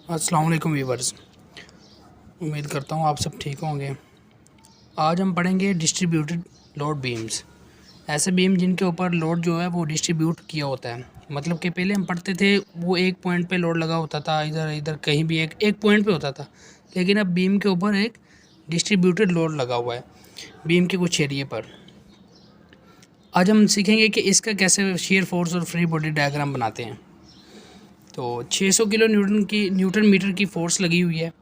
अस्सलाम वालेकुम व्यूवर्स, उम्मीद करता हूँ आप सब ठीक होंगे। आज हम पढ़ेंगे डिस्ट्रीब्यूटेड लोड बीम्स। ऐसे बीम जिनके ऊपर लोड जो है वो डिस्ट्रीब्यूट किया होता है। मतलब कि पहले हम पढ़ते थे वो एक पॉइंट पे लोड लगा होता था, इधर इधर कहीं भी एक एक पॉइंट पे होता था। लेकिन अब बीम के ऊपर एक डिस्ट्रीब्यूटेड लोड लगा हुआ है बीम के कुछ एरिए पर। आज हम सीखेंगे कि इसका कैसे शियर फोर्स और फ्री बॉडी डायग्राम बनाते हैं। तो 600 किलो न्यूटन मीटर की फोर्स लगी हुई है।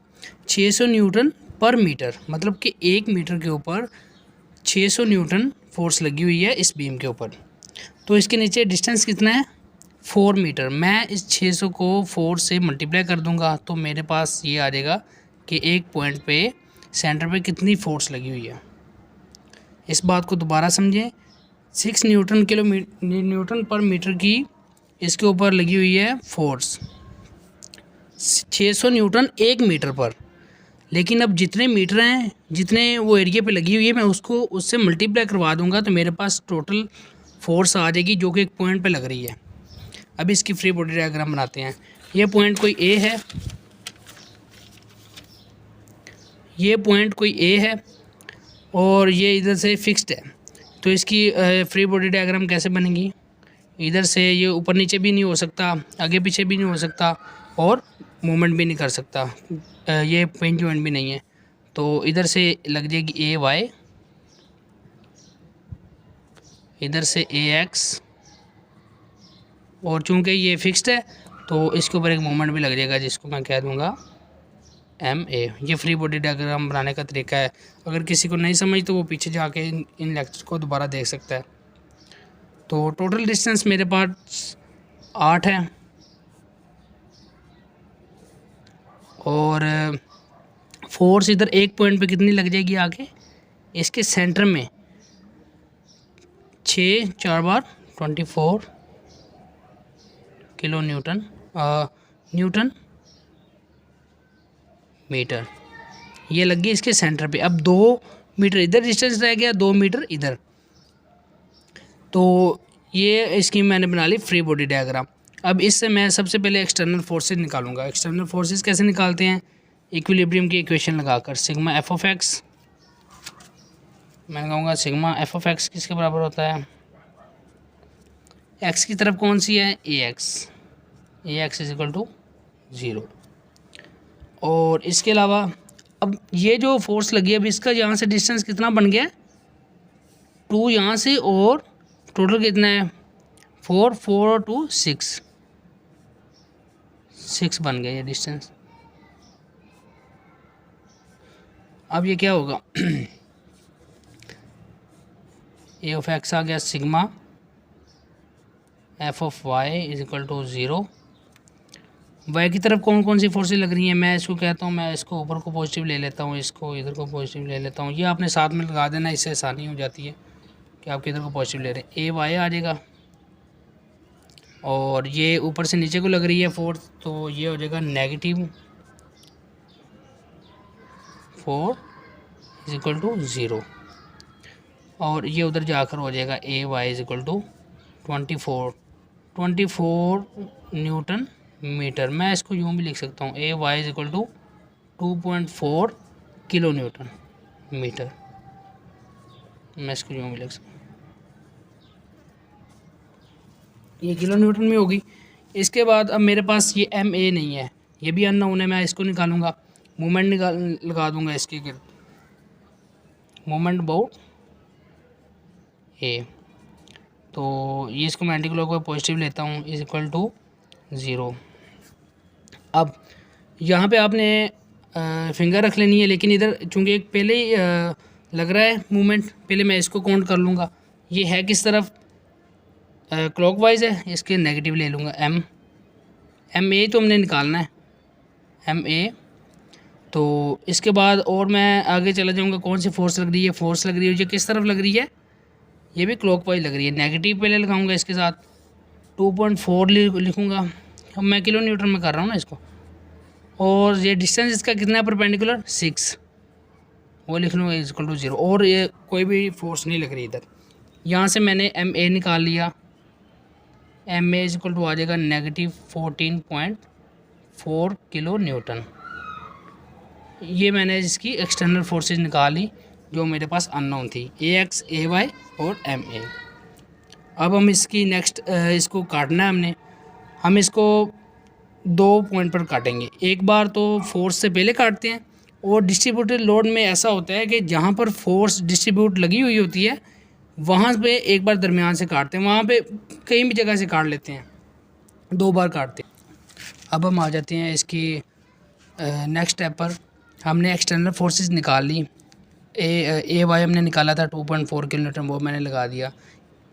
600 न्यूटन पर मीटर, मतलब कि 1 मीटर के ऊपर 600 न्यूटन फोर्स लगी हुई है इस बीम के ऊपर। तो इसके नीचे डिस्टेंस कितना है, 4 मीटर। मैं इस 600 को 4 से मल्टीप्लाई कर दूंगा तो मेरे पास ये आ जाएगा कि एक पॉइंट पे सेंटर पे कितनी फोर्स लगी हुई है। इस बात को दोबारा समझें। 6 न्यूटन पर मीटर की इसके ऊपर लगी हुई है फोर्स 600 न्यूटन 1 मीटर पर। लेकिन अब जितने मीटर हैं, जितने वो एरिया पे लगी हुई है, मैं उसको उससे मल्टीप्लाई करवा दूंगा तो मेरे पास टोटल फोर्स आ जाएगी जो कि एक पॉइंट पे लग रही है। अब इसकी फ्री बॉडी डायग्राम बनाते हैं। ये पॉइंट कोई ए है, ये पॉइंट कोई ए है और ये इधर से फिक्स्ड है। तो इसकी फ्री बॉडी डायग्राम कैसे बनेगी? इधर से ये ऊपर नीचे भी नहीं हो सकता, आगे पीछे भी नहीं हो सकता और मूवमेंट भी नहीं कर सकता। ये पिंच जॉइंट भी नहीं है। तो इधर से लग जाएगी ए वाई, इधर से ए एक्स, और चूंकि ये फिक्स्ड है तो इसके ऊपर एक मूवमेंट भी लग जाएगा जिसको मैं कह दूंगा एम ए। ये फ्री बॉडी डायग्राम बनाने का तरीका है। अगर किसी को नहीं समझ तो वो पीछे जाके इन लेक्चर को दोबारा देख सकता है। तो टोटल डिस्टेंस मेरे पास 8 है और फोर्स इधर एक पॉइंट पे कितनी लग जाएगी आगे इसके सेंटर में, 6 4 बार 24 किलो न्यूटन मीटर। ये लग गई इसके सेंटर पे। अब 2 मीटर इधर डिस्टेंस रह गया, 2 मीटर इधर। तो ये इसकी मैंने बना ली फ्री बॉडी डायग्राम। अब इससे मैं सबसे पहले एक्सटर्नल फोर्सेस निकालूंगा। एक्सटर्नल फोर्सेस कैसे निकालते हैं? इक्विलिब्रियम की इक्वेशन लगाकर सिग्मा एफ ऑफ एक्स, मैं कहूँगा सिग्मा एफ ऑफ एक्स किसके बराबर होता है? एक्स की तरफ कौन सी है? ए एक्स इज इक्वल टू 0। और इसके अलावा अब ये जो फोर्स लगी है, अब इसका यहाँ से डिस्टेंस कितना बन गया? 2 यहाँ से, और टोटल कितना है? 4 4 2 6 बन गया ये डिस्टेंस। अब ये क्या होगा? ए ऑफ एक्स आ गया sigma f of y is equal to 0। Y की तरफ कौन कौन सी फोर्सेज लग रही हैं? मैं इसको कहता हूँ, मैं इसको ऊपर को पॉजिटिव ले लेता हूँ, इसको इधर को पॉजिटिव ले लेता हूँ। ये आपने साथ में लगा देना, इससे आसानी हो जाती है कि आप किधर को पॉजिटिव ले रहे हैं। ए वाई आ जाएगा और ये ऊपर से नीचे को लग रही है फोर्स, तो ये हो जाएगा -4 इज इक्वल टू 0। और ये उधर जाकर हो जाएगा A Y is equal to 24 newton metre. मैं इसको यूँ भी लिख सकता हूँ, A Y is equal to 2.4 kilo newton metre. मैं इसको यूँ भी लिख सकता हूँ, ये किलो न्यूटन में होगी। इसके बाद अब मेरे पास ये एम ए नहीं है, ये भी अननोन है, मैं इसको निकालूंगा। मूवमेंट लगा दूंगा इसके गिर्द, मूवमेंट अबाउट ए। तो ये इसको मैं एंटी क्लॉकवाइज पॉजिटिव लेता हूँ, इज इक्वल टू 0। अब यहाँ पे आपने फिंगर रख लेनी है, लेकिन इधर चूँकि एक पहले ही लग रहा है मूवमेंट, पहले मैं इसको काउंट कर लूँगा। ये है किस तरफ? क्लॉकवाइज है, इसके नेगेटिव ले लूँगा। एम ए तो हमने निकालना है, एम ए। तो इसके बाद और मैं आगे चला जाऊँगा, कौन सी फोर्स लग रही है? फोर्स लग रही है, ये किस तरफ लग रही है? ये भी क्लॉकवाइज लग रही है। नेगेटिव पहले लगाऊंगा, इसके साथ 2.4 लिखूँगा। अब मैं किलो न्यूटन में कर रहा हूँ ना इसको। और ये डिस्टेंस इसका कितना है परपेंडिकुलर? 6, वो लिख लूँगा इज इक्वल टू 0। और ये कोई भी फोर्स नहीं लग रही इधर। यहाँ से मैंने एम ए निकाल लिया, M A is equal to आ जाएगा -14.5 4 किलो न्यूटन। ये मैंने इसकी एक्सटर्नल फोर्सेज निकाली जो मेरे पास अननोन थी, AX, AY और MA। अब हम इसकी नेक्स्ट इसको काटना है हम इसको 2 पॉइंट पर काटेंगे। एक बार तो फोर्स से पहले काटते हैं, और डिस्ट्रीब्यूटेड लोड में ऐसा होता है कि जहाँ पर फोर्स डिस्ट्रीब्यूट लगी हुई होती है वहाँ पे एक बार दरमियान से काटते हैं, वहाँ पे कहीं भी जगह से काट लेते हैं, 2 बार काटते हैं। अब हम आ जाते हैं इसकी नेक्स्ट स्टेप पर। हमने एक्सटर्नल फोर्सेस निकाल ली। AY हमने निकाला था 2.4 किलो न्यूटन, वो मैंने लगा दिया।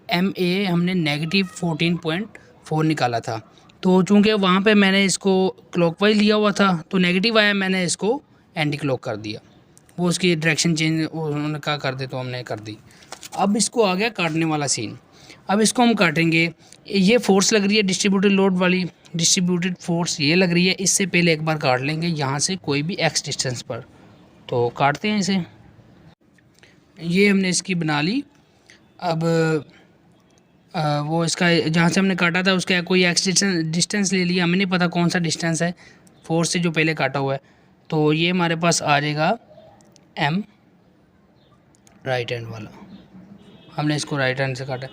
MA हमने -14.4 निकाला था, तो चूँकि वहाँ पे मैंने इसको क्लॉकवाइज लिया हुआ था तो नेगेटिव आया, मैंने इसको एंटी क्लॉक कर दिया। वो उसकी डायरेक्शन चेंज उन्होंने कहा कर दे तो हमने कर दी। अब इसको आ गया काटने वाला सीन। अब इसको हम काटेंगे। ये फोर्स लग रही है डिस्ट्रीब्यूटेड लोड वाली, डिस्ट्रीब्यूटेड फोर्स ये लग रही है। इससे पहले एक बार काट लेंगे यहाँ से कोई भी x डिस्टेंस पर, तो काटते हैं इसे। ये हमने इसकी बना ली। अब वो इसका जहाँ से हमने काटा था उसका कोई x डिस्टेंस ले लिया, हमें नहीं पता कौन सा डिस्टेंस है फोर्स से जो पहले काटा हुआ है। तो ये हमारे पास आ जाएगा M, राइट हैंड वाला। हमने इसको राइट हैंड से काटा।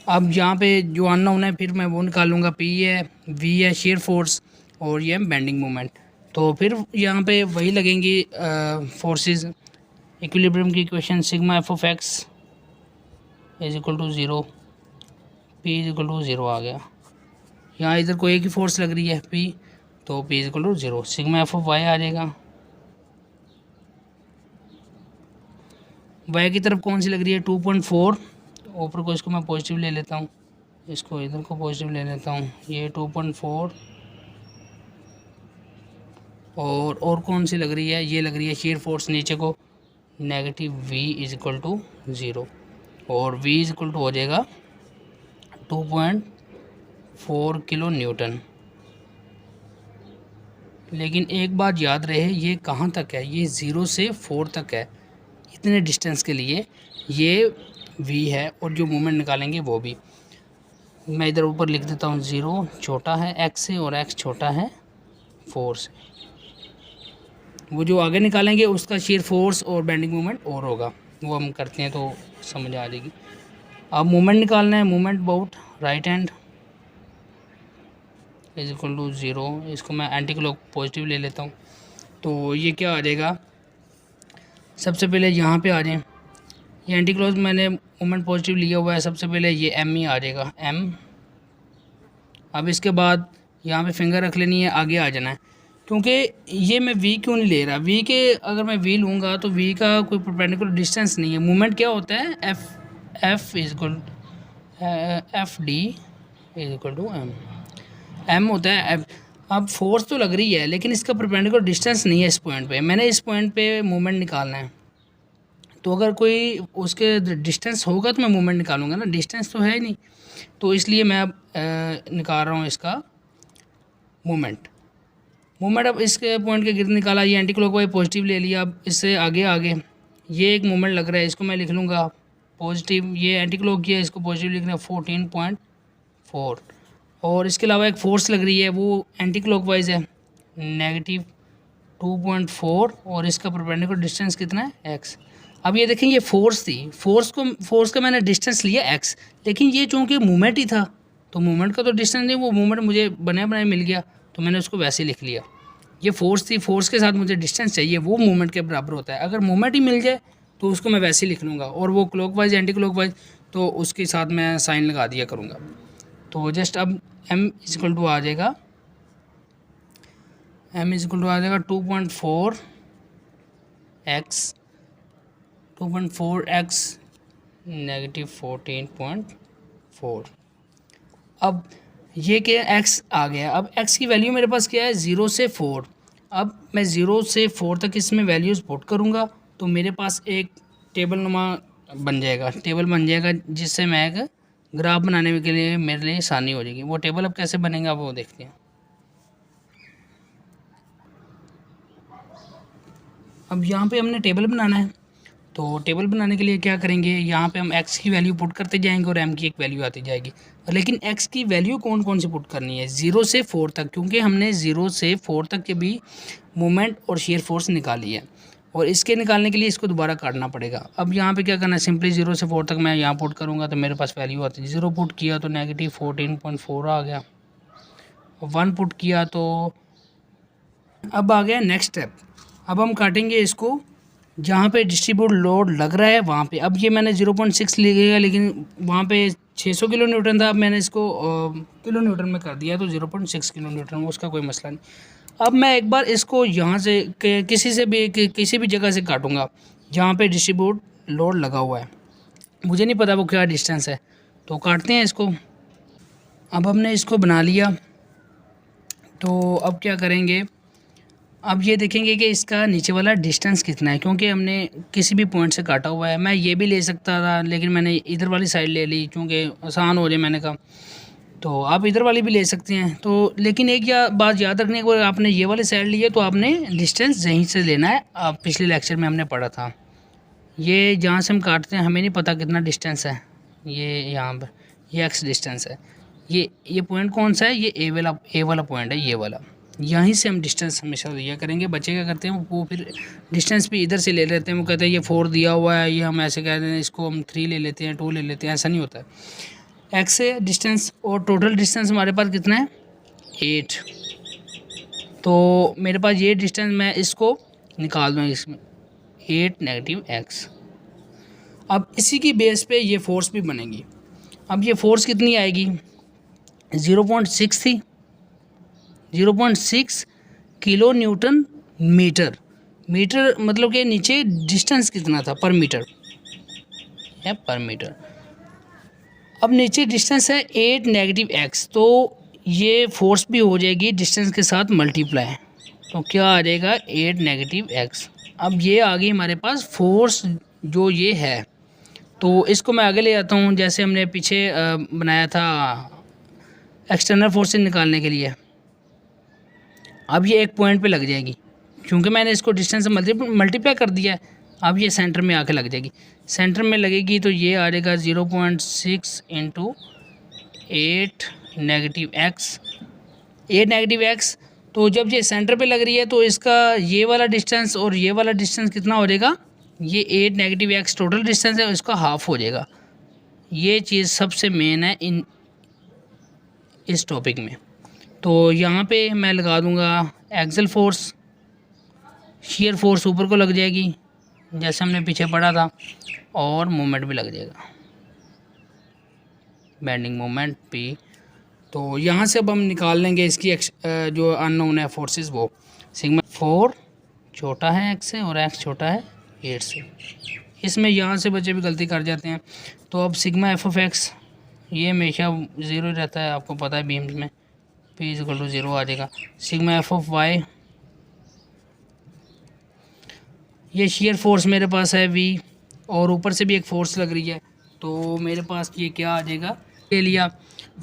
अब यहाँ पे जो अननोन है फिर मैं वो निकालूंगा। P है, V है शेयर फोर्स, और ये बेंडिंग मोमेंट। तो फिर यहाँ पे वही लगेंगी फोर्सेस। इक्विलिब्रियम की इक्वेशन सिग्मा f(x) = 0, P = 0 आ गया। यहाँ इधर कोई एक ही फोर्स लग रही है P, तो P = 0। सिग्मा f(y) आ जाएगा। y की तरफ कौन सी लग रही है 2.4, ऊपर को इसको मैं पॉजिटिव ले लेता हूँ, इसको इधर को पॉजिटिव ले लेता हूँ। ये 2.4 और कौन सी लग रही है, ये लग रही है शेयर फोर्स नीचे को -V = 0, और V = हो जाएगा 2.4 किलो न्यूटन। लेकिन एक बात याद रहे, ये कहाँ तक है, ये 0 से 4 तक है। इतने डिस्टेंस के लिए ये V है, और जो मूवमेंट निकालेंगे वो भी मैं इधर ऊपर लिख देता हूँ। 0 छोटा है x से और x छोटा है 4 से। वो जो आगे निकालेंगे उसका शेयर फोर्स और बेंडिंग मूवमेंट और होगा, वो हम करते हैं तो समझ आ जाएगी। अब मूवमेंट निकालना है। Movement about right hand = 0। इसको मैं एंटी क्लॉक पॉजिटिव ले लेता हूँ, तो ये क्या आ जाएगा। सबसे पहले यहाँ पे आ जाएं, ये एंटी क्लॉक मैंने मूवमेंट पॉजिटिव लिया हुआ है। सबसे पहले ये M ही आ जाएगा, M। अब इसके बाद यहाँ पे फिंगर रख लेनी है, आगे आ जाना है। क्योंकि ये मैं V क्यों नहीं ले रहा, V के अगर मैं V लूँगा तो V का कोई परपेंडिकुलर डिस्टेंस नहीं है। मूवमेंट क्या होता है, FD = M होता है। अब फोर्स तो लग रही है लेकिन इसका परपेंडिकुलर डिस्टेंस नहीं है इस पॉइंट पे। मैंने इस पॉइंट पे मूवमेंट निकालना है, तो अगर कोई उसके डिस्टेंस होगा तो मैं मूवमेंट निकालूंगा ना, डिस्टेंस तो है ही नहीं। तो इसलिए मैं अब निकाल रहा हूँ इसका मूवमेंट। अब इसके पॉइंट के गिर्द निकाला, ये एंटी क्लॉकवाइज पॉजिटिव ले लिया। अब इससे आगे ये एक मूवमेंट लग रहा है, इसको मैं लिख लूँगा पॉजिटिव। ये एंटी क्लॉक किया, इसको पॉजिटिव लिखना है 14.4। और इसके अलावा एक फोर्स लग रही है, वो एंटी क्लॉकवाइज है -2.4, और इसका परपेंडिकुलर डिस्टेंस कितना है x। अब ये देखें, ये फोर्स थी, फोर्स का मैंने डिस्टेंस लिया x, लेकिन ये चूँकि मूवमेंट ही था तो मूवमेंट का तो डिस्टेंस नहीं, वो मूवमेंट मुझे बनाया मिल गया तो मैंने उसको वैसे लिख लिया। ये फोर्स थी, फोर्स के साथ मुझे डिस्टेंस चाहिए, वो मूवमेंट के बराबर होता है। अगर मूवमेंट ही मिल जाए तो उसको मैं वैसे ही लिख लूँगा, और वो क्लॉकवाइज एंटी क्लॉकवाइज तो उसके साथ मैं साइन लगा दिया करूँगा। तो जस्ट अब M = आ जाएगा, M = आ जाएगा 2.4x -14.4। अब ये क्या x आ गया। अब x की वैल्यू मेरे पास क्या है 0 से 4। अब मैं 0 से 4 तक इसमें वैल्यूज़ पुट करूँगा तो मेरे पास एक टेबल बन जाएगा, जिससे मैं एक ग्राफ बनाने के लिए मेरे लिए आसानी हो जाएगी। वो टेबल अब कैसे बनेगा वो देखते हैं। अब यहाँ पे हमने टेबल बनाना है, तो टेबल बनाने के लिए क्या करेंगे, यहाँ पे हम x की वैल्यू पुट करते जाएंगे और m की एक वैल्यू आती जाएगी। लेकिन x की वैल्यू कौन कौन सी पुट करनी है, 0 से 4 तक, क्योंकि हमने 0 से 4 तक के भी मोमेंट और शेयर फोर्स निकाली है और इसके निकालने के लिए इसको दोबारा काटना पड़ेगा। अब यहाँ पे क्या करना है, सिंपली 0 से 4 तक मैं यहाँ पुट करूँगा तो मेरे पास वैल्यू आती है। 0 पुट किया तो -14.4 आ गया, 1 पुट किया तो अब आ गया नेक्स्ट स्टेप। अब हम काटेंगे इसको जहाँ पे डिस्ट्रीब्यूट लोड लग रहा है वहाँ पे। अब ये मैंने 0.6 लिखेगा, लेकिन वहाँ पे 600 किलो न्यूटन था, अब मैंने इसको किलो न्यूटन में कर दिया तो 0.6 किलो न्यूटन, उसका कोई मसला नहीं। अब मैं एक बार इसको यहाँ से किसी भी जगह से काटूँगा जहाँ पे डिस्ट्रीब्यूट लोड लगा हुआ है, मुझे नहीं पता वो क्या डिस्टेंस है, तो काटते हैं इसको। अब हमने इसको बना लिया, तो अब क्या करेंगे, अब ये देखेंगे कि इसका नीचे वाला डिस्टेंस कितना है, क्योंकि हमने किसी भी पॉइंट से काटा हुआ है। मैं ये भी ले सकता था लेकिन मैंने इधर वाली साइड ले ली क्योंकि आसान हो जाए, मैंने कहा। तो आप इधर वाली भी ले सकते हैं। तो लेकिन एक बात याद रखने को, आपने ये वाली साइड ली है तो आपने डिस्टेंस यहीं से लेना है। आप पिछले लेक्चर में हमने पढ़ा था, ये जहाँ से हम काटते हैं हमें नहीं पता कितना डिस्टेंस है, ये यहाँ पर ये एक्स डिस्टेंस है। ये पॉइंट कौन सा है, ये ए वाला पॉइंट है, ये वाला। यहीं से हम डिस्टेंस हमेशा दिया करेंगे। बच्चे क्या करते हैं, वो फिर डिस्टेंस भी इधर से ले लेते हैं। वो कहते हैं ये 4 दिया हुआ है, ये हम ऐसे कहते हैं इसको हम 3 ले लेते हैं, 2 ले लेते हैं, ऐसा नहीं होता है। एक्स से डिस्टेंस और टोटल डिस्टेंस हमारे पास कितना है, 8। तो मेरे पास ये डिस्टेंस, मैं इसको निकाल दूँ इसमें 8 नेगेटिव एक्स। अब इसी की बेस पे ये फोर्स भी बनेगी। अब ये फोर्स कितनी आएगी, 0.6 थी, 0.6 किलो न्यूटन मीटर। मीटर मतलब कि नीचे डिस्टेंस कितना था, पर मीटर है, पर मीटर। अब नीचे डिस्टेंस है 8 नेगेटिव एक्स, तो ये फोर्स भी हो जाएगी डिस्टेंस के साथ मल्टीप्लाई, तो क्या आ जाएगा 8 नेगेटिव एक्स। अब ये आ गई हमारे पास फोर्स जो ये है। तो इसको मैं आगे ले जाता हूँ, जैसे हमने पीछे बनाया था एक्सटर्नल फोर्सेस निकालने के लिए। अब ये एक पॉइंट पे लग जाएगी, क्योंकि मैंने इसको डिस्टेंस से मल्टीप्लाई कर दिया है। अब ये सेंटर में आके लग जाएगी, सेंटर में लगेगी तो ये आ जाएगा 0.6 into 8 negative x, 8 negative x. तो जब ये सेंटर पे लग रही है तो इसका ये वाला डिस्टेंस और ये वाला डिस्टेंस कितना हो जाएगा, ये 8 नेगेटिव एक्स टोटल डिस्टेंस है, इसका हाफ हो जाएगा। ये चीज़ सबसे मेन है इस टॉपिक में। तो यहाँ पे मैं लगा दूँगा एक्सल फोर्स, शियर फोर्स ऊपर को लग जाएगी जैसे हमने पीछे पढ़ा था, और मोमेंट भी लग जाएगा, बेंडिंग मोमेंट पी। तो यहाँ से अब हम निकाल लेंगे इसकी जो अननोन है फोर्सेस, वो सिग्मा 4 छोटा है एक्स से और एक्स छोटा है 8 से। इसमें यहाँ से बच्चे भी गलती कर जाते हैं। तो अब सिग्मा एफ ऑफ एक्स ये हमेशा 0 रहता है, आपको पता है बीम्स में, P = 0 आ जाएगा। सिग्मा एफ ऑफ वाई, ये शेयर फोर्स मेरे पास है V, और ऊपर से भी एक फोर्स लग रही है, तो मेरे पास ये क्या आ जाएगा, ले लिया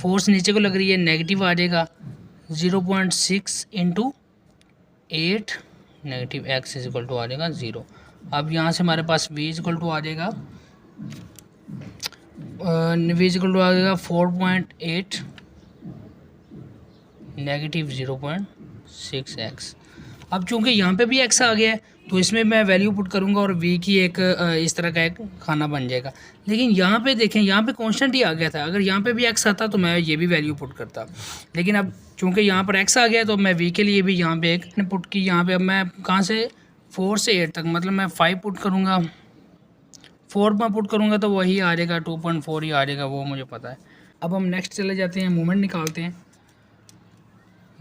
फोर्स नीचे को लग रही है, नेगेटिव आ जाएगा 0.6 इंटू 8 नेगेटिव एक्स = आ जाएगा 0। अब यहाँ से हमारे पास V = आ जाएगा आ जाएगा 4.8 नेगेटिव 0.6 एक्स। अब चूँकि यहाँ पे भी x आ गया है तो इसमें मैं वैल्यू पुट करूँगा और v की एक इस तरह का एक खाना बन जाएगा। लेकिन यहाँ पे देखें, यहाँ पे कांस्टेंट ही आ गया था, अगर यहाँ पे भी x आता तो मैं ये भी वैल्यू पुट करता। लेकिन अब चूँकि यहाँ पर x आ गया तो मैं v के लिए भी यहाँ पे एक पुट की। यहाँ पे अब मैं कहाँ से 4 से 8 तक, मतलब मैं 5 पुट करूँगा, 4 में पुट करूँगा तो वही आ जाएगा 2.4 ही आ जाएगा, वो मुझे पता है। अब हम नेक्स्ट चले जाते हैं, मूवमेंट निकालते हैं।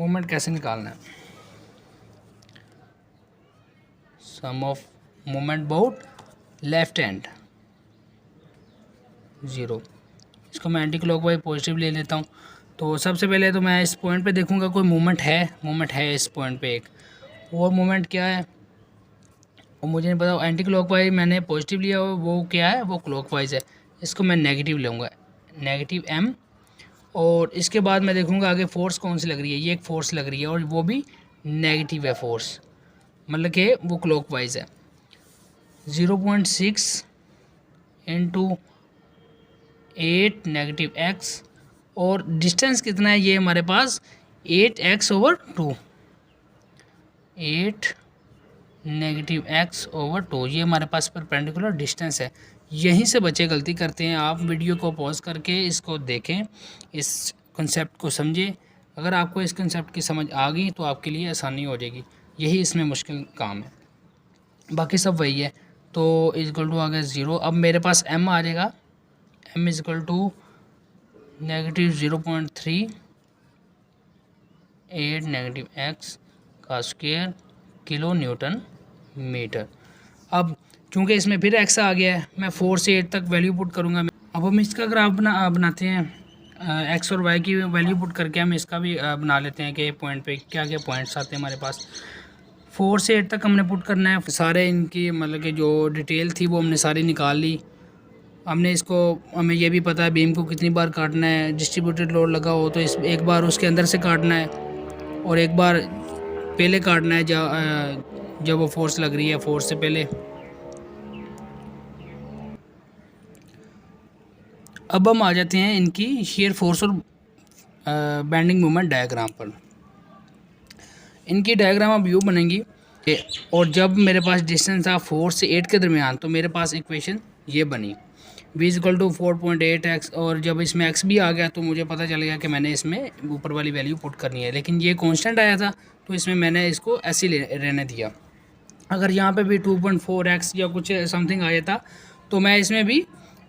मूवमेंट कैसे निकालना है, sum of movement about left hand 0। इसको मैं एंटी क्लॉकवाइज पॉजिटिव ले लेता हूँ। तो सबसे पहले तो मैं इस पॉइंट पे देखूँगा कोई मूवमेंट है इस पॉइंट पे एक, वो मूवमेंट क्या है वो मुझे नहीं पता। एंटी क्लॉकवाइज मैंने पॉजिटिव लिया, वो क्या है, वो क्लॉकवाइज है। इसको मैं नेगेटिव लूँगा, नेगेटिव m। और इसके बाद मैं देखूँगा आगे फोर्स कौन सी लग रही है, ये एक फोर्स लग रही है और वो भी नेगेटिव है फोर्स, मतलब कि वो क्लॉकवाइज है। 0.6 इंटू 8 नेगेटिव एक्स, और डिस्टेंस कितना है ये हमारे पास 8x/2, 8 नेगेटिव x/2, ये हमारे पास परपेंडिकुलर डिस्टेंस है। यहीं से बच्चे गलती करते हैं। आप वीडियो को पॉज करके इसको देखें, इस कंसेप्ट को समझें। अगर आपको इस कंसेप्ट की समझ आ गई तो आपके लिए आसानी हो जाएगी। यही इसमें मुश्किल काम है, बाकी सब वही है। तो इक्वल टू आ गया 0। अब मेरे पास m आ जाएगा, m equal to negative 0.3 8 negative x का स्क्वायर किलो न्यूटन मीटर। अब चूँकि इसमें फिर x आ गया है, मैं 4 से 8 तक वैल्यू पुट करूँगा। अब हम इसका ग्राफ बनाते हैं। x और y की वैल्यू पुट करके हम इसका भी बना लेते हैं कि पॉइंट पे क्या क्या पॉइंट्स आते हैं हमारे पास। 4 से 8 तक हमने पुट करना है। सारे इनकी मतलब कि जो डिटेल थी वो हमने सारी निकाल ली। हमने इसको, हमें ये भी पता है बीम को कितनी बार काटना है। डिस्ट्रीब्यूटेड लोड लगा हो तो इस एक बार उसके अंदर से काटना है और एक बार पहले काटना है जब वो फोर्स लग रही है, फोर्स से पहले। अब हम आ जाते हैं इनकी शेयर फोर्स और बेंडिंग मोमेंट डायग्राम पर। इनकी डायग्राम अब यूँ बनेंगी, और जब मेरे पास डिस्टेंस था 4 से 8 के दरमियान, तो मेरे पास इक्वेशन ये बनी v इक्वल टू 4.8x, और जब इसमें x भी आ गया तो मुझे पता चल गया कि मैंने इसमें ऊपर वाली वैल्यू पुट करनी है। लेकिन ये कांस्टेंट आया था तो इसमें मैंने इसको ऐसे ही रहने दिया। अगर यहाँ पे भी 2.4x या कुछ समथिंग आया था तो मैं इसमें भी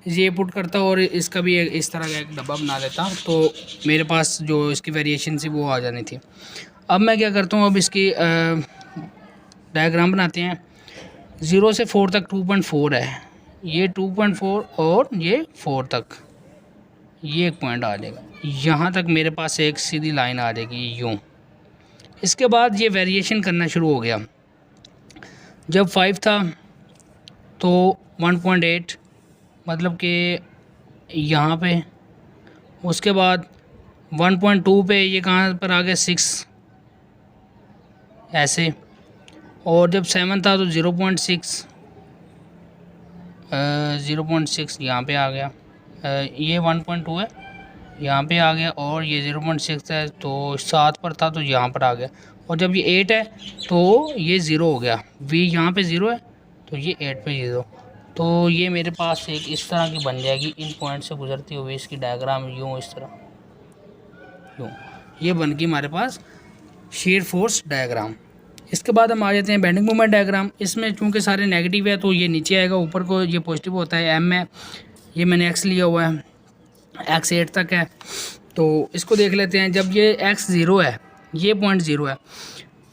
ये पुट करता और इसका भी इस तरह का एक डब्बा बना लेता, तो मेरे पास जो इसकी वेरिएशन थी वो आ जानी थी। अब मैं क्या करता हूँ, अब इसकी डायग्राम बनाते हैं। 0 से 4 तक 2.4 है, ये 2.4 और ये 4 तक, ये एक पॉइंट आ जाएगा। यहाँ तक मेरे पास एक सीधी लाइन आ जाएगी यूँ। इसके बाद ये वेरिएशन करना शुरू हो गया। जब 5 था तो 1.8, मतलब कि यहाँ पे। उसके बाद 1.2 पे ये कहाँ पर आ गया 6 ऐसे। और जब 7 था तो 0.6 यहाँ पे आ गया। ये 1.2 है, यहाँ पे आ गया, और ये 0.6 है तो 7 पर था तो यहाँ पर आ गया। और जब ये 8 है तो ये 0 हो गया। v यहाँ पे 0 है तो ये 8 पे 0। तो ये मेरे पास एक इस तरह की बन जाएगी, इन पॉइंट से गुजरती हुई इसकी डायग्राम यूँ, इस तरह यूँ ये बन गई हमारे पास शेयर फोर्स डायग्राम। इसके बाद हम आ जाते हैं बेंडिंग मोमेंट डायग्राम। इसमें चूँकि सारे नेगेटिव है तो ये नीचे आएगा, ऊपर को ये पॉजिटिव होता है। m है, ये मैंने x लिया हुआ है, x 8 तक है। तो इसको देख लेते हैं। जब ये x 0 है, ये पॉइंट 0 है,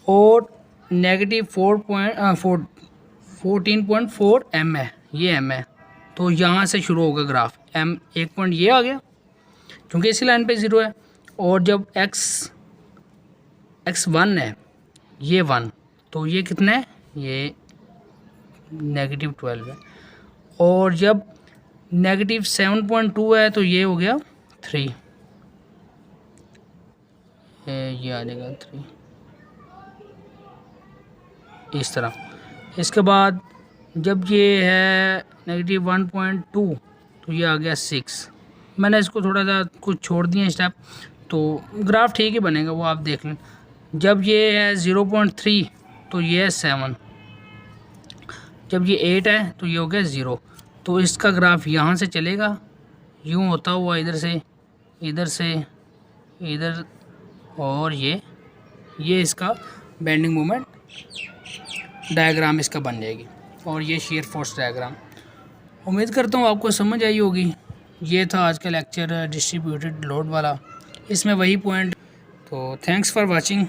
और नेगेटिव 14.4 m है, ये m है, तो यहाँ से शुरू होगा ग्राफ। m एक पॉइंट ये आ गया क्योंकि इसी लाइन पे 0 है। और जब x 1 है, ये 1, तो ये कितना है, ये नेगेटिव 12 है। और जब नेगेटिव 7.2 है तो ये हो गया 3, ये आ जाएगा 3 इस तरह। इसके बाद जब ये है नेगेटिव 1.2 तो ये आ गया 6। मैंने इसको थोड़ा सा कुछ छोड़ दिए स्टेप, तो ग्राफ ठीक ही बनेगा, वो आप देख लें। जब ये है 0.3 तो ये है 7। जब ये 8 है तो ये हो गया 0। तो इसका ग्राफ यहाँ से चलेगा यूँ होता हुआ इधर से इधर, और ये इसका बेंडिंग मोमेंट डायग्राम इसका बन जाएगी, और ये शेयर फोर्स डायग्राम। उम्मीद करता हूँ आपको समझ आई होगी। ये था आज का लेक्चर डिस्ट्रीब्यूटेड लोड वाला, इसमें वही पॉइंट। तो थैंक्स फॉर वाचिंग।